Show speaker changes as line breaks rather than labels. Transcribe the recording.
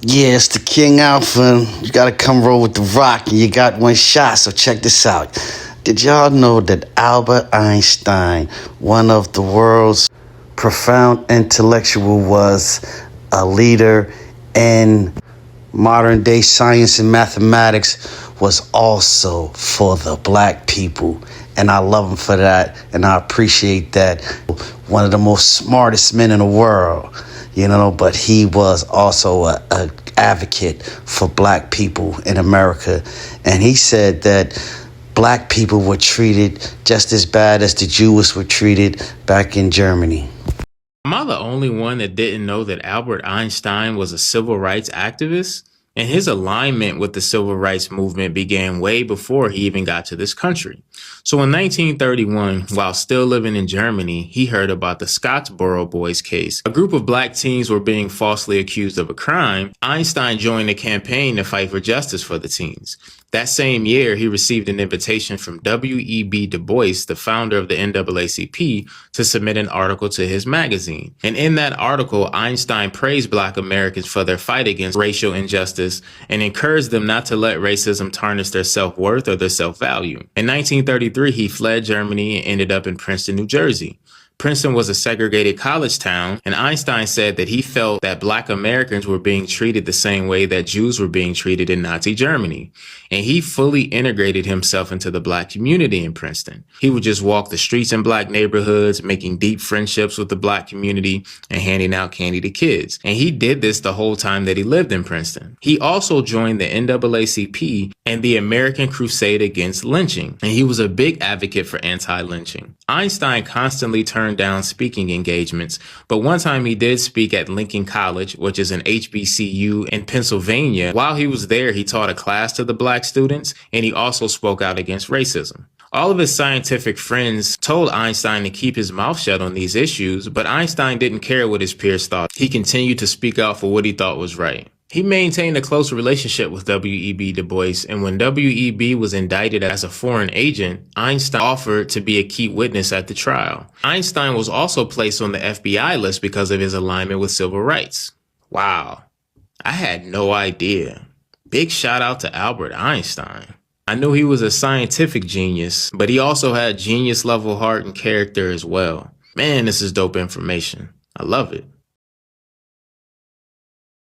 Yeah, it's the King Alpha. You gotta come roll with the rock, and you got one shot, so check this out. Did y'all know that Albert Einstein, one of the world's profound intellectual, was a leader in modern day science and mathematics, was also for the black people? And I love him for that, and I appreciate that. One of the most smartest men in the world, but he was also a advocate for black people in America. And he said that black people were treated just as bad as the Jews were treated back in Germany.
Am I the only one that didn't know that Albert Einstein was a civil rights activist? And his alignment with the civil rights movement began way before he even got to this country. So in 1931, while still living in Germany, he heard about the Scottsboro Boys case. A group of black teens were being falsely accused of a crime. Einstein joined a campaign to fight for justice for the teens. That same year, he received an invitation from W.E.B. Du Bois, the founder of the NAACP, to submit an article to his magazine. And in that article, Einstein praised black Americans for their fight against racial injustice and encouraged them not to let racism tarnish their self-worth or their self-value. In 1933, he fled Germany and ended up in Princeton, New Jersey. Princeton was a segregated college town, and Einstein said that he felt that black Americans were being treated the same way that Jews were being treated in Nazi Germany. And he fully integrated himself into the black community in Princeton. He would just walk the streets in black neighborhoods, making deep friendships with the black community and handing out candy to kids. And he did this the whole time that he lived in Princeton. He also joined the NAACP and the American Crusade Against Lynching, and he was a big advocate for anti-lynching. Einstein constantly turned down speaking engagements, but one time he did speak at Lincoln College, which is an HBCU in Pennsylvania. While he was there, he taught a class to the black students, and he also spoke out against racism. All of his scientific friends told Einstein to keep his mouth shut on these issues, but Einstein didn't care what his peers thought. He continued to speak out for what he thought was right. He maintained a close relationship with W.E.B. Du Bois, and when W.E.B. was indicted as a foreign agent, Einstein offered to be a key witness at the trial. Einstein was also placed on the FBI list because of his alignment with civil rights. Wow, I had no idea. Big shout out to Albert Einstein. I knew he was a scientific genius, but he also had genius level heart and character as well. Man, this is dope information. I love it.